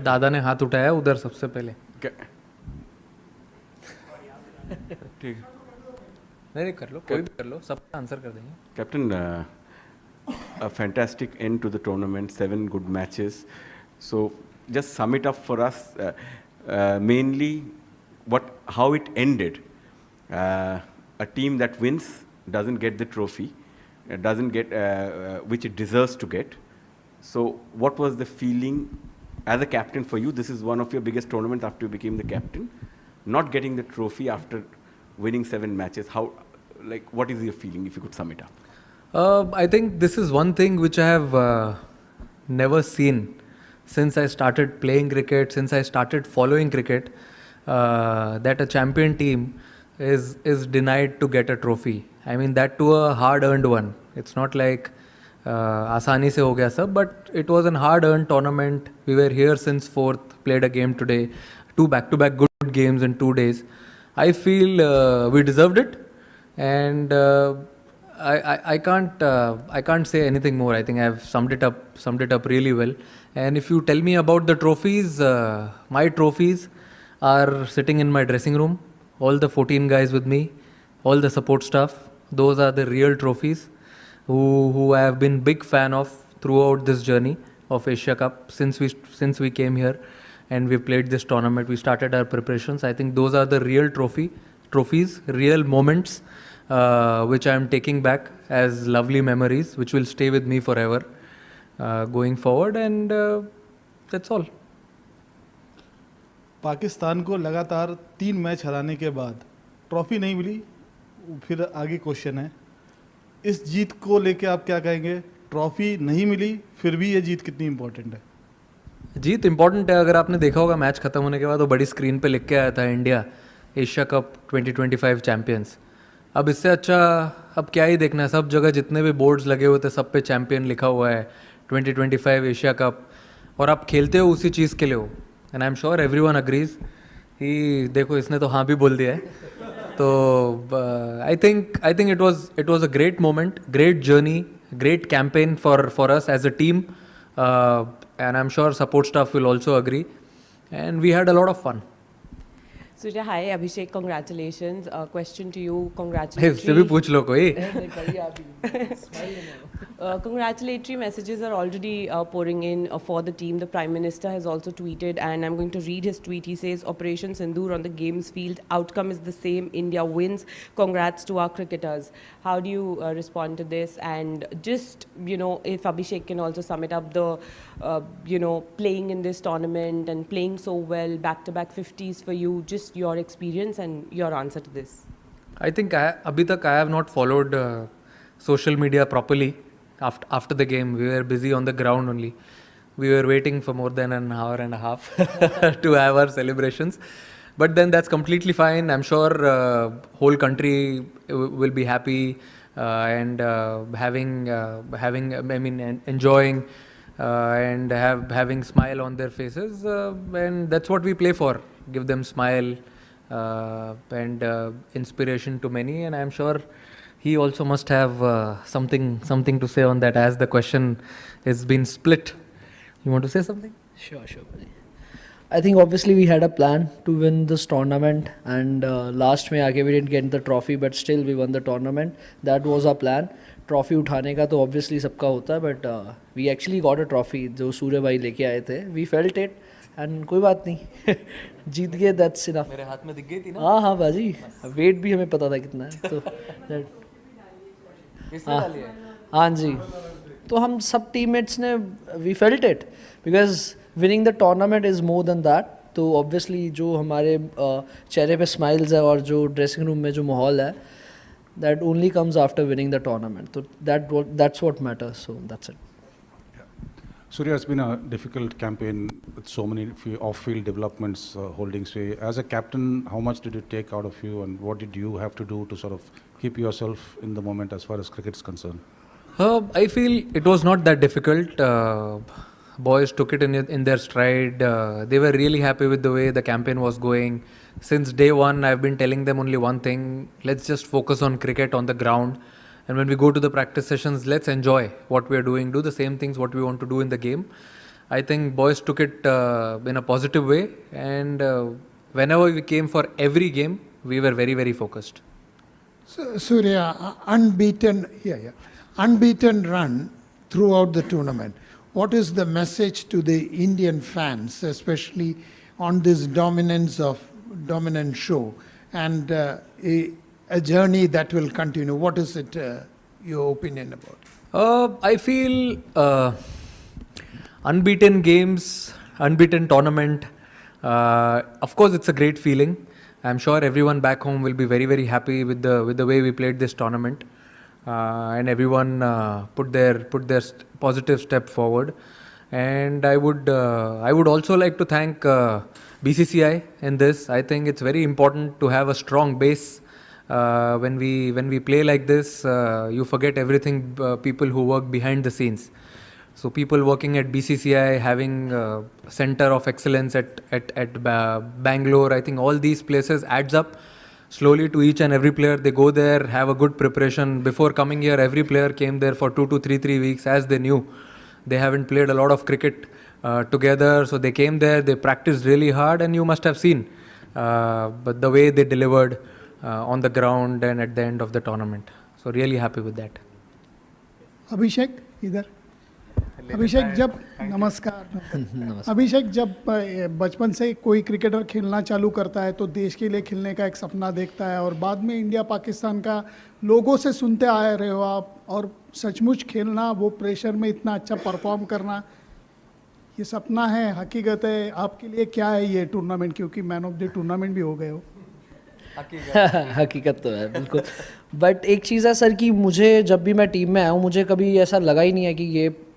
दादा ने हाथ उठाया उधर सबसे पहले. ठीक. नहीं कर लो, कोई भी कर लो, सबका आंसर कर देंगे. Captain, a fantastic end to the tournament, 7 good matches. So just sum it up for us, mainly how it ended. A team that wins doesn't get the trophy, doesn't get which it deserves to get. So what was the feeling as a captain for you? This is one of your biggest tournaments after you became the captain. Not getting the trophy after winning 7 matches, what is your feeling if you could sum it up? I think this is one thing which I have never seen since I started playing cricket, since I started following cricket, that a champion team is denied to get a trophy. I mean, that to a hard-earned one. It's not like आसानी से हो गया सब, but it was an hard-earned tournament. We were here since 4th, played a game today, 2 back-to-back good games in 2 days. I feel we deserved it, and I can't say anything more. I think I've summed it up really well. And if you tell me about the trophies, my trophies are sitting in my dressing room. All the 14 guys with me, all the support staff. Those are the real trophies who I have been big fan of throughout this journey of Asia Cup since we came here and we played this tournament. We started our preparations. I think those are the real trophies, real moments, which I am taking back as lovely memories, which will stay with me forever going forward, and that's all. Pakistan को लगातार 3 match हराने के बाद trophy नहीं मिली. फिर आगे question है, इस जीत को लेके आप क्या कहेंगे? ट्रॉफी नहीं मिली, फिर भी ये जीत कितनी इंपॉर्टेंट है? जीत इंपॉर्टेंट है. अगर आपने देखा होगा मैच खत्म होने के बाद वो बड़ी स्क्रीन पे लिख के आया था, इंडिया एशिया कप 2025 चैंपियंस. अब इससे अच्छा अब क्या ही देखना है. सब जगह जितने भी बोर्ड्स लगे हुए थे सब पे चैंपियन लिखा हुआ है, 2025 एशिया कप, और आप खेलते हो उसी चीज़ के लिए हो. And I am sure everyone agrees कि देखो इसने तो हाँ भी बोल दिया है. तो I think it was a great moment, great journey, great campaign for us as a team, and I'm sure support staff will also agree, and we had a lot of fun. Surya, hi, Abhishek, congratulations. Question to you, Hey, congratulatory. उससे भी पूछ लो कोई. Congratulatory messages are already pouring in for the team. The Prime Minister has also tweeted, and I'm going to read his tweet. He says, Operation Sindoor on the games field. Outcome is the same. India wins. Congrats to our cricketers. How do you respond to this? And just, if Abhishek can also sum it up, the, playing in this tournament and playing so well, back-to-back 50s for you, just your experience and your answer to this. I think अभी तक I have not followed social media properly. After the game, we were busy on the ground only. We were waiting for more than an hour and a half to have our celebrations. But then that's completely fine. I'm sure whole country will be happy and enjoying and having smile on their faces. And that's what we play for. Give them smile and inspiration to many. And I'm sure he also must have something to say on that, as the question has been split. You want to say something? Sure. I think obviously we had a plan to win this tournament, and last में आके we didn't get the trophy, but still we won the tournament. That was our plan. Trophy उठाने का तो obviously सबका होता है, but we actually got a trophy जो सूर्य भाई लेके आए थे. We felt it, and कोई बात नहीं. जीत गए, that's enough. मेरे हाथ में दिख गई थी ना? हाँ बाजी, weight भी हमें पता था कितना है, तो हाँ जी. तो हम सब टीममेट्स ने we felt it, because winning the tournament is more than that. तो ऑब्वियसली जो हमारे चेहरे पे स्माइल्स है और जो ड्रेसिंग रूम में जो माहौल है, that only comes after winning the tournament. तो that's what matters. So that's it. Surya, it's been a difficult campaign with so many off-field developments holding sway. As a captain, how much did it take out of you, and what did you have to do to sort of keep yourself in the moment as far as cricket is concerned? I feel it was not that difficult. Boys took it in their stride. They were really happy with the way the campaign was going. Since day one, I've been telling them only one thing: let's just focus on cricket on the ground. And when we go to the practice sessions, let's enjoy what we are doing. Do the same things what we want to do in the game. I think boys took it in a positive way, and whenever we came for every game, we were very, very focused. So, Surya, unbeaten run throughout the tournament. What is the message to the Indian fans, especially on this dominant show, and a journey that will continue? What is it, your opinion about? I feel unbeaten games, unbeaten tournament. Of course, it's a great feeling. I'm sure everyone back home will be very, very happy with the way we played this tournament, and everyone put their positive step forward. And I would also like to thank BCCI in this. I think it's very important to have a strong base. When we play like this, you forget everything. People who work behind the scenes. So people working at BCCI, having center of excellence at Bangalore, I think all these places adds up slowly to each and every player. They go there, have a good preparation. Before coming here, every player came there for 2 to 3 weeks, as they knew they haven't played a lot of cricket together. So they came there, they practiced really hard, and you must have seen but the way they delivered on the ground and at the end of the tournament. So really happy with that. अभिषेक इधर अभिषेक जब नमस्कार अभिषेक जब बचपन से कोई cricketer खेलना चालू करता है तो देश के लिए खेलने का एक सपना देखता है और बाद में इंडिया पाकिस्तान का लोगों से सुनते आ रहे हो आप और सचमुच खेलना वो प्रेशर में इतना अच्छा परफॉर्म करना ये सपना है हकीकत है आपके लिए क्या है ये टूर्नामेंट क्योंकि मैन ऑफ द टूर्नामेंट भी हो गए हो हकीकत तो है बिल्कुल बट एक चीज़ है सर कि मुझे जब भी मैं टीम में आया हूँ मुझे कभी ऐसा लगा ही नहीं है कि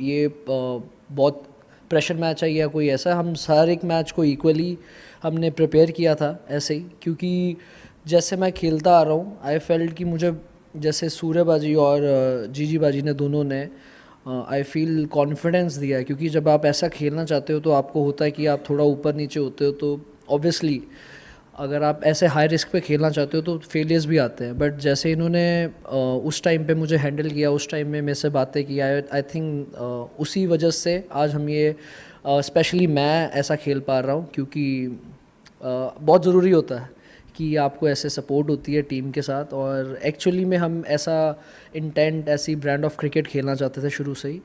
ये बहुत प्रेशर मैच है या कोई ऐसा हम हर एक मैच को इक्वली हमने प्रिपेयर किया था ऐसे ही क्योंकि जैसे मैं खेलता आ रहा हूँ आई फेल्ट कि मुझे जैसे सूर्यबाजी और जीजी बाजी ने दोनों ने आई फील कॉन्फिडेंस दिया है क्योंकि जब आप ऐसा खेलना चाहते हो तो आपको होता है कि आप थोड़ा ऊपर नीचे होते हो तो ऑब्वियसली अगर आप ऐसे हाई रिस्क पे खेलना चाहते हो तो फेलियर्स भी आते हैं बट जैसे इन्होंने उस टाइम पे मुझे हैंडल किया उस टाइम में मेरे से बातें की आई थिंक उसी वजह से आज हम ये स्पेशली मैं ऐसा खेल पा रहा हूँ क्योंकि बहुत ज़रूरी होता है कि आपको ऐसे सपोर्ट होती है टीम के साथ और एक्चुअली में हम ऐसा इंटेंट ऐसी ब्रांड ऑफ क्रिकेट खेलना चाहते थे शुरू से ही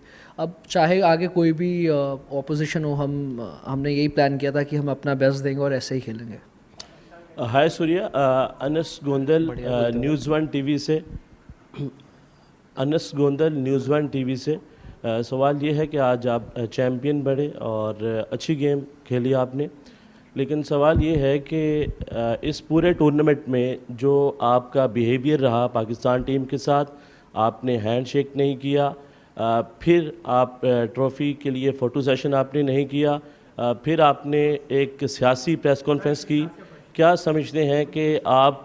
अब चाहे आगे कोई भी ऑपोजिशन हो हमने यही प्लान किया था कि हम अपना बेस्ट देंगे और ऐसे ही खेलेंगे hi Surya Anas Gondal news one TV से Anas Gondal news one TV से सवाल ये है कि आज आप चैम्पियन बने और अच्छी गेम खेली आपने लेकिन सवाल ये है कि इस पूरे टूर्नामेंट में जो आपका बिहेवियर रहा पाकिस्तान टीम के साथ आपने हैंडशेक नहीं किया फिर आप ट्रॉफ़ी के लिए फ़ोटो सेशन आपने नहीं किया फिर आपने एक सियासी प्रेस कॉन्फ्रेंस की क्या समझते हैं कि आप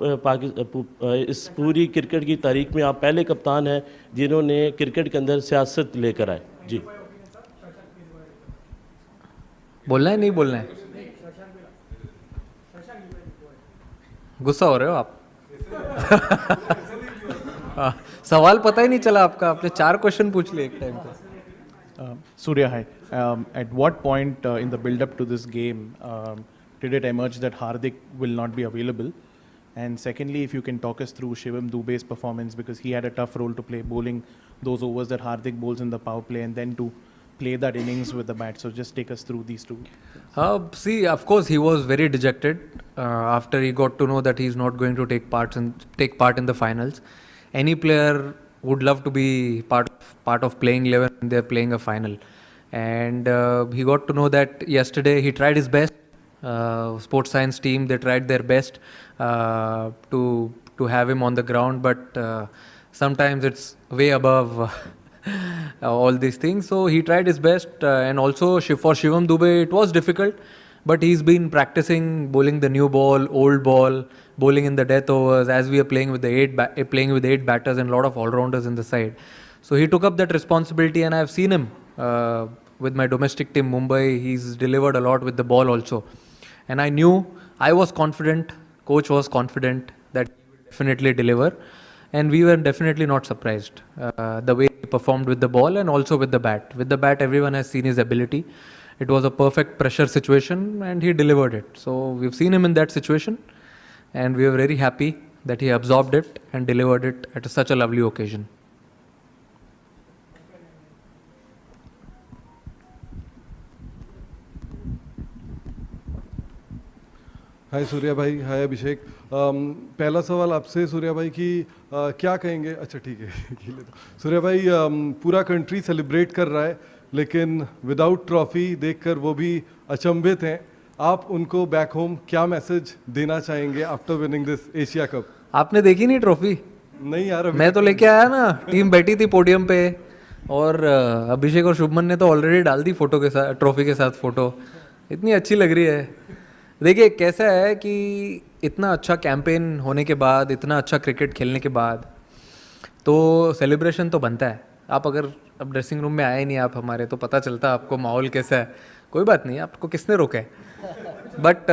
इस पूरी क्रिकेट की तारीख में आप पहले कप्तान हैं जिन्होंने क्रिकेट के अंदर सियासत लेकर आए जी बोलना है नहीं बोलना है गुस्सा हो रहे हो आप सवाल पता ही नहीं चला आपका आपने 4 क्वेश्चन पूछ लिए एक टाइम पे Surya, hi. At what point in the build-up to this game did it emerge that Hardik will not be available? And secondly, if you can talk us through Shivam Dube's performance because he had a tough role to play, bowling those overs that Hardik bowls in the power play and then to play that innings with the bat. So just take us through these two. See, of course, he was very dejected after he got to know that he's not going to take part in the finals. Any player would love to be part of playing 11 when they're playing a final. And he got to know that yesterday. He tried his best. Sports science team, they tried their best to have him on the ground, but sometimes it's way above all these things. So he tried his best, and also for Shivam Dube it was difficult, but he's been practicing bowling the new ball, old ball, bowling in the death overs as we are playing with the 8 batters and a lot of all-rounders in the side. So he took up that responsibility, and I've seen him with my domestic team Mumbai. He's delivered a lot with the ball also. And I was confident, coach was confident that he would definitely deliver. And we were definitely not surprised the way he performed with the ball and also with the bat. With the bat, everyone has seen his ability. It was a perfect pressure situation and he delivered it. So we've seen him in that situation and we are very happy that he absorbed it and delivered it at such a lovely occasion. हाय सूर्या भाई, हाय अभिषेक। पहला सवाल आपसे सूर्या भाई कि क्या कहेंगे, अच्छा ठीक है ये ले दो। सूर्या भाई, पूरा कंट्री सेलिब्रेट कर रहा है लेकिन विदाउट ट्रॉफी देखकर वो भी अचंभित हैं। आप उनको बैक होम क्या मैसेज देना चाहेंगे after winning this Asia cup? आपने देखी नहीं ट्रॉफी? नहीं यार, मैं तो लेके आया ना, टीम बैठी थी पोडियम पे और अभिषेक और शुभमन ने तो ऑलरेडी डाल दी फोटो के साथ, ट्रॉफी के साथ फोटो। इतनी अच्छी लग रही है। देखिए कैसा है कि इतना अच्छा कैंपेन होने के बाद, इतना अच्छा क्रिकेट खेलने के बाद तो सेलिब्रेशन तो बनता है। आप अगर अब ड्रेसिंग रूम में आए नहीं आप हमारे, तो पता चलता आपको माहौल कैसा है। कोई बात नहीं, आपको किसने रोका है। बट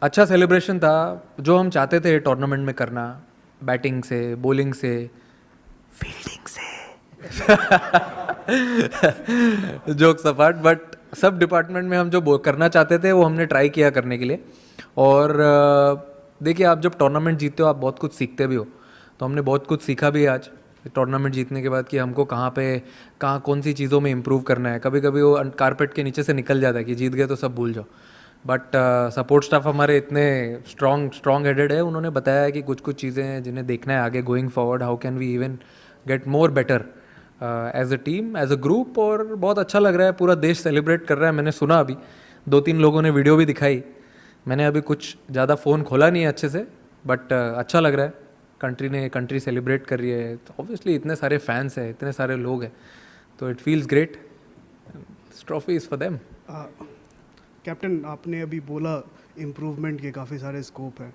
अच्छा सेलिब्रेशन था जो हम चाहते थे टूर्नामेंट में करना, बैटिंग से, बॉलिंग से, फील्डिंग से जोक्स अपार्ट, बट सब डिपार्टमेंट में हम जो करना चाहते थे वो हमने ट्राई किया करने के लिए। और देखिए आप जब टूर्नामेंट जीतते हो आप बहुत कुछ सीखते भी हो, तो हमने बहुत कुछ सीखा भी आज टूर्नामेंट जीतने के बाद कि हमको कहाँ कौन सी चीज़ों में इम्प्रूव करना है। कभी कभी वो कारपेट के नीचे से निकल जाता है कि जीत गए तो सब भूल जाओ, बट सपोर्ट स्टाफ हमारे इतने स्ट्रॉन्ग हेडेड है, उन्होंने बताया कि कुछ चीज़ें हैं जिन्हें देखना है आगे going forward, how can we even get more better as a team, as a group. और बहुत अच्छा लग रहा है, पूरा देश सेलिब्रेट कर रहा है। मैंने सुना अभी 2-3 लोगों ने वीडियो भी दिखाई, मैंने अभी कुछ ज़्यादा फ़ोन खोला नहीं है अच्छे से, बट अच्छा लग रहा है। कंट्री सेलिब्रेट कर रही है, तो ऑब्वियसली इतने सारे फैंस हैं, इतने सारे लोग हैं, तो it feels great. Trophy is for them. Captain, आपने अभी बोला इम्प्रूवमेंट के काफ़ी सारे स्कोप हैं,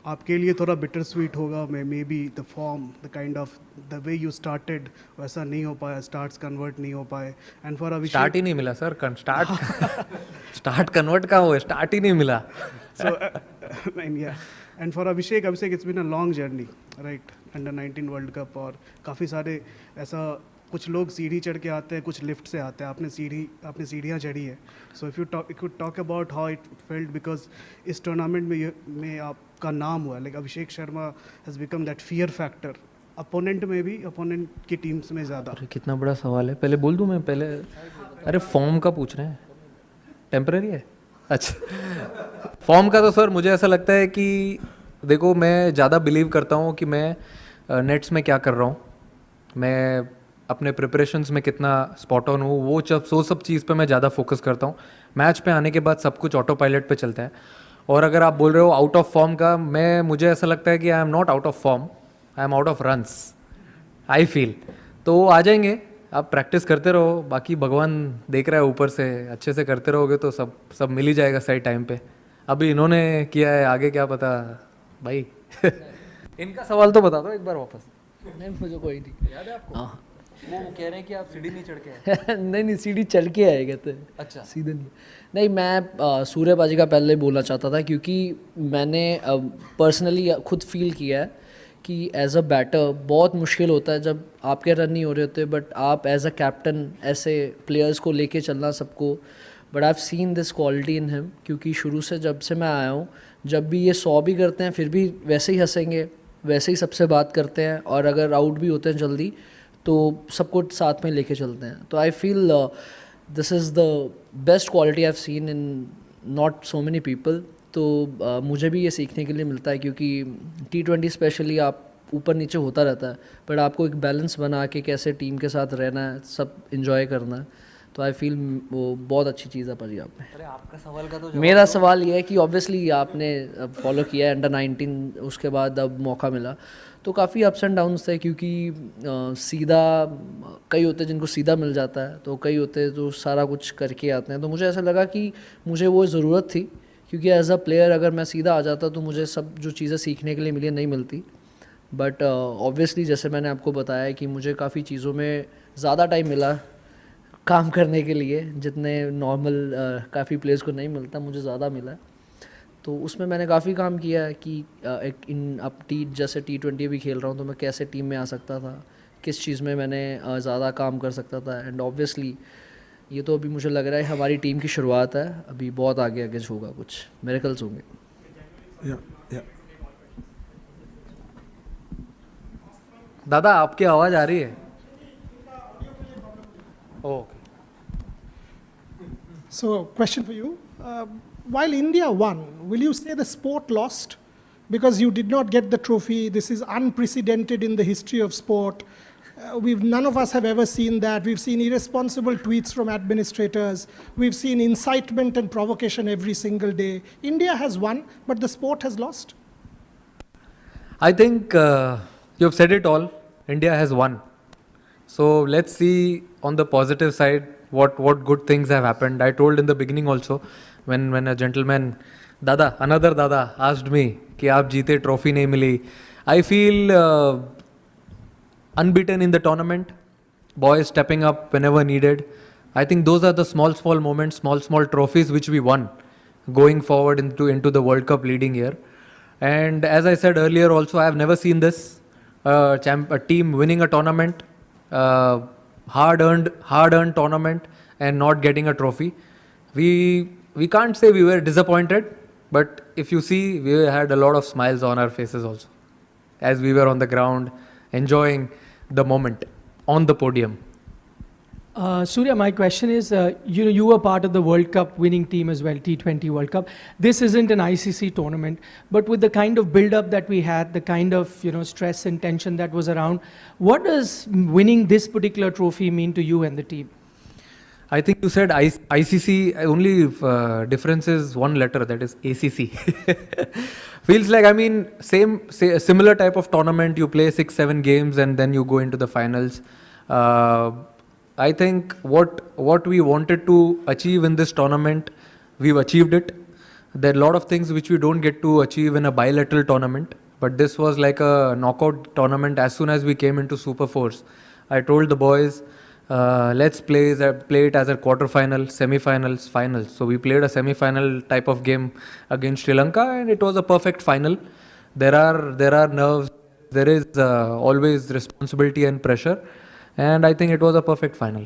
आपके लिए थोड़ा बिटर स्वीट होगा may be the form, the kind of the way you started वैसा नहीं हो पाया, स्टार्ट्स कन्वर्ट नहीं हो पाए। एंड फॉर अभिषेक स्टार्ट ही नहीं मिला सर, स्टार्ट कन्वर्ट कहाँ हुआ, स्टार्ट ही नहीं मिला। So, and for Abhishek, it's been a long journey, right? Under 19 World Cup, और काफ़ी सारे ऐसा कुछ लोग सीढ़ी चढ़ के आते हैं, कुछ लिफ्ट से आते हैं, आपने सीढ़ियाँ चढ़ी है। So if you talk about how it felt, because इस टूर्नामेंट में आपका नाम हुआ, like Abhishek Sharma has become that fear factor, opponent में भी, अपोनेंट की टीम्स में ज़्यादा। अरे कितना बड़ा सवाल है, पहले बोल दूँ मैं पहले? अरे फॉर्म का पूछ रहे हैं, टेम्पररी है? अच्छा फॉर्म का तो सर मुझे ऐसा लगता है कि देखो, मैं ज़्यादा बिलीव करता हूँ कि मैं नेट्स में क्या कर रहा हूँ, मैं अपने प्रिपरेशंस में कितना स्पॉट ऑन हूँ, वो सब चीज़ पे मैं ज़्यादा फोकस करता हूँ। मैच पे आने के बाद सब कुछ ऑटो पायलट पे चलता है। और अगर आप बोल रहे हो आउट ऑफ फॉर्म का, मुझे ऐसा लगता है कि I am not out of form, I am out of runs, I feel. तो आ जाएंगे, आप प्रैक्टिस करते रहो, बाकी भगवान देख रहा है ऊपर से, अच्छे से करते रहोगे तो सब मिल ही जाएगा सही टाइम पे। अभी इन्होंने किया है, आगे क्या पता भाई। इनका सवाल तो बता दो एक बार वापस। नहीं मुझे कोई नहीं याद है आपको? हाँ, वो कह रहे हैं कि आप सीढ़ी नहीं चढ़ के आए। नहीं सीढ़ी चढ़ के आए कहते हैं। अच्छा, सीधे नहीं मैं सूर्यबाजी का पहले बोलना चाहता था, क्योंकि मैंने पर्सनली खुद फील किया है कि एज अ बैटर बहुत मुश्किल होता है जब आपके रन नहीं हो रहे होते, बट आप एज अ कैप्टन ऐसे प्लेयर्स को लेके चलना सबको। But I have seen this quality in him, क्योंकि शुरू से जब से मैं आया हूँ, जब भी ये 100 भी करते हैं फिर भी वैसे ही हंसेंगे, वैसे ही सबसे बात करते हैं, और अगर आउट भी होते हैं जल्दी तो सबको साथ में लेके चलते हैं। तो I feel this is the best quality I have seen in not so many people. तो मुझे भी ये सीखने के लिए मिलता है, क्योंकि T20 स्पेशली आप ऊपर नीचे होता रहता है, बट आपको एक बैलेंस बना के कैसे टीम के साथ रहना है, सब इन्जॉय करना है। तो आई फील वो बहुत अच्छी चीज़ है पाजी आप में। अरे आपका सवाल का तो मेरा सवाल ये है कि ऑब्वियसली आपने फॉलो किया है अंडर 19, उसके बाद अब मौका मिला, तो काफ़ी अप्स एंड डाउन्स थे, क्योंकि सीधा कई होते हैं जिनको सीधा मिल जाता है, तो कई होते हैं जो सारा कुछ करके आते हैं। तो मुझे ऐसा लगा कि मुझे वो ज़रूरत थी, क्योंकि एज अ प्लेयर अगर मैं सीधा आ जाता तो मुझे सब जो चीज़ें सीखने के लिए मिली नहीं मिलती। बट ऑब्वियसली जैसे मैंने आपको बताया कि मुझे काफ़ी चीज़ों में ज़्यादा टाइम मिला काम करने के लिए, जितने नॉर्मल काफ़ी प्लेयर्स को नहीं मिलता, मुझे ज़्यादा मिला। तो उसमें मैंने काफ़ी काम किया है कि एक जैसे T20 भी खेल रहा हूँ तो मैं कैसे टीम में आ सकता था, किस चीज़ में मैंने ज़्यादा काम कर सकता था। एंड ऑब्वियसली ये तो अभी मुझे लग रहा है हमारी टीम की शुरुआत है, अभी बहुत आगे आगे होगा, कुछ मिरेकल्स होंगे. दादा आपकी आवाज़ आ रही है? Okay. So, question for you. While India won, will you say the sport lost? Because you did not get the trophy. This is unprecedented in the history of sport. None of us have ever seen that. We've seen irresponsible tweets from administrators. We've seen incitement and provocation every single day. India has won, but the sport has lost. I think you've said it all. India has won. So let's see on the positive side what good things have happened. I told in the beginning also when a gentleman, another Dada asked me कि आप जीते trophy नहीं मिली. I feel unbeaten in the tournament. Boys stepping up whenever needed. I think those are the small moments, small trophies which we won going forward into the World Cup leading year. And as I said earlier also, I have never seen this a team winning a tournament, hard-earned tournament and not getting a trophy. We can't say we were disappointed, but if you see, we had a lot of smiles on our faces also as we were on the ground enjoying the moment on the podium. Surya, my question is, you were part of the World Cup winning team as well, T20 World Cup. This isn't an ICC tournament, but with the kind of build-up that we had, the kind of stress and tension that was around, what does winning this particular trophy mean to you and the team? I think you said ICC, only difference is one letter, that is ACC. Feels like, similar type of tournament, you play 6-7 games and then you go into the finals. I think what we wanted to achieve in this tournament, we've achieved it. There are a lot of things which we don't get to achieve in a bilateral tournament, but this was like a knockout tournament. As soon as we came into Super Force, I told the boys, let's play it as a quarter-final, semi-finals, finals. So we played a semi-final type of game against Sri Lanka, and it was a perfect final. There are nerves, there is always responsibility and pressure, and I think it was a perfect final.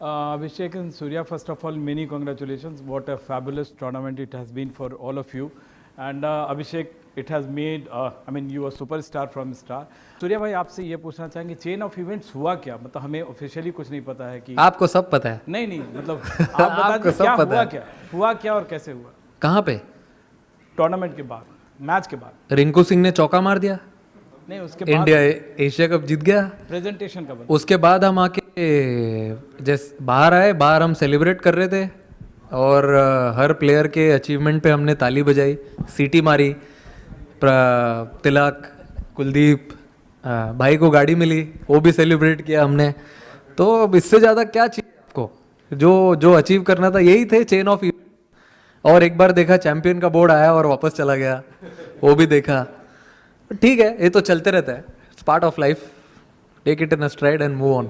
Abhishek and Surya, first of all, many congratulations. What a fabulous tournament it has been for all of you. And Abhishek, it has made, you are superstar from star. Surya भाई आपसे ये पूछना चाहेंगे chain of events हुआ क्या? मतलब हमें officially कुछ नहीं पता है कि आपको सब पता है? नहीं मतलब आप बता दीजिए क्या हुआ क्या और कैसे हुआ? कहाँ पे? टूर्नामेंट के बाद, मैच के बाद। रिंकू सिंह ने चौका मार दिया, नहीं उसके बाद इंडिया एशिया कप जीत गया। प्रेजेंटेशन का बाद उसके बाद हम आके जैसे बाहर हम सेलिब्रेट कर रहे थे और हर प्लेयर के अचीवमेंट पे हमने ताली बजाई, सीटी मारी। तिलक, कुलदीप, भाई को गाड़ी मिली, वो भी सेलिब्रेट किया हमने। तो अब इससे ज़्यादा क्या चाहिए आपको? जो अचीव करना था यही थे, चेन ऑफ इवेंट। और एक बार देखा चैंपियन का बोर्ड आया और वापस चला गया, वो भी देखा। ठीक है, ये तो चलते रहता है, it's part of life, take it in a stride and move on.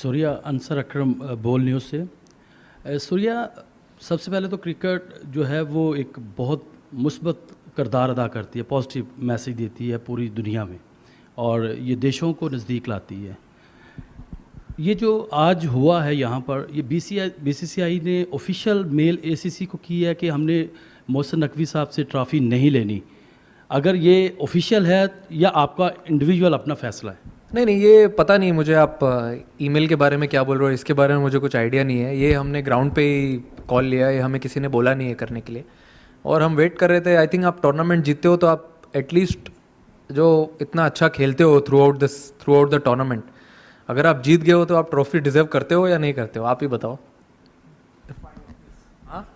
Surya, Ansar Akram, Bol news से। सूर्या, सबसे पहले तो क्रिकेट जो है वो एक बहुत मुस्बत किरदार अदा करती है, पॉजिटिव मैसेज देती है पूरी दुनिया में, और ये देशों को नज़दीक लाती है। ये जो आज हुआ है यहाँ पर, ये बीसीसीआई ने ऑफिशियल मेल एसीसी को की है कि हमने मोहसिन नकवी साहब से ट्रॉफ़ी नहीं लेनी। अगर ये ऑफिशियल है या आपका इंडिविजुअल अपना फैसला है? नहीं, ये पता नहीं मुझे, आप ईमेल के बारे में क्या बोल रहे हो, इसके बारे में मुझे कुछ आइडिया नहीं है। ये हमने ग्राउंड पे ही कॉल लिया है, हमें किसी ने बोला नहीं है करने के लिए, और हम वेट कर रहे थे। आई थिंक आप टूर्नामेंट जीतते हो तो आप एटलीस्ट जो इतना अच्छा खेलते हो थ्रू आउट द टूर्नामेंट, अगर आप जीत गए हो तो आप ट्रॉफी डिजर्व करते हो या नहीं करते हो? आप ही बताओ। हाँ,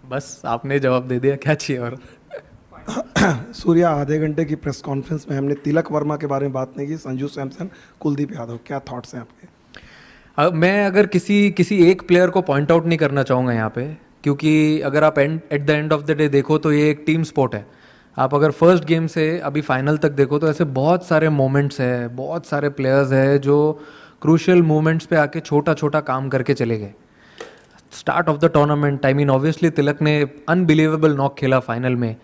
बस आपने जवाब दे दिया, क्या चाहिए और? सूर्या, आधे घंटे की प्रेस कॉन्फ्रेंस में हमने तिलक वर्मा के बारे में बात नहीं की, संजू सैमसन, कुलदीप यादव, क्या थॉट्स हैं आपके? मैं अगर किसी एक प्लेयर को पॉइंट आउट नहीं करना चाहूँगा यहाँ पे, क्योंकि अगर आप at the end of the day देखो तो ये एक टीम स्पोर्ट है। आप अगर फर्स्ट गेम से अभी फाइनल तक देखो तो ऐसे बहुत सारे मोमेंट्स हैं, बहुत सारे प्लेयर्स हैं जो क्रूशियल मोमेंट्स पे आके छोटा छोटा काम करके चले गए। Start off the tournament, obviously Tilak ने अनबिलीवेबल नॉक खेला फाइनल में,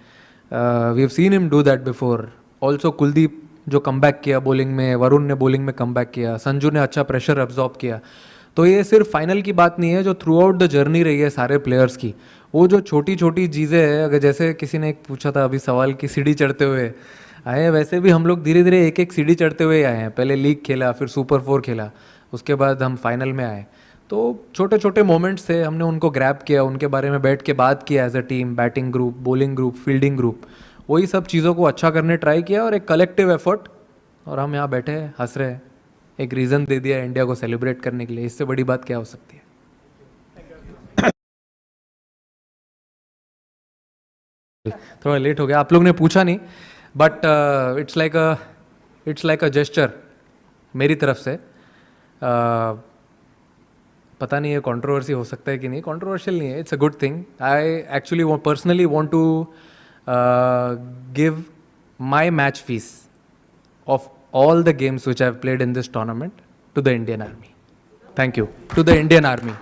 we have seen him do that before. Also Kuldeep जो कमबैक किया बॉलिंग में, वरुण ने बॉलिंग में कमबैक किया, संजू ने अच्छा प्रेशर एब्जॉर्ब किया। तो ये सिर्फ फाइनल की बात नहीं है, जो थ्रू आउट द जर्नी रही है सारे प्लेयर्स की, वो जो छोटी छोटी चीज़ें हैं, अगर जैसे किसी ने एक पूछा था अभी सवाल की सीढ़ी चढ़ते हुए आए हैं, वैसे भी हम लोग धीरे धीरे एक एक सीढ़ी चढ़ते हुए आए हैं। पहले लीग खेला, फिर सुपर 4 खेला, उसके बाद हम फाइनल में आए। तो छोटे छोटे मोमेंट्स थे, हमने उनको ग्रैब किया, उनके बारे में बैठ के बात किया as a team, batting group, bowling group, fielding group, वही सब चीज़ों को अच्छा करने ट्राई किया और एक कलेक्टिव एफर्ट, और हम यहाँ बैठे हैं हंस रहे हैं, एक रीज़न दे दिया इंडिया को सेलिब्रेट करने के लिए। इससे बड़ी बात क्या हो सकती है? थोड़ा लेट हो गया, आप लोग ने पूछा नहीं, but it's like a gesture मेरी तरफ से। पता नहीं है कंट्रोवर्सी हो सकता है कि नहीं, कंट्रोवर्शियल नहीं है, it's a good thing. I actually personally want to give my match fees of all the games which I have played in this tournament to the Indian Army. Thank you. To the Indian Army.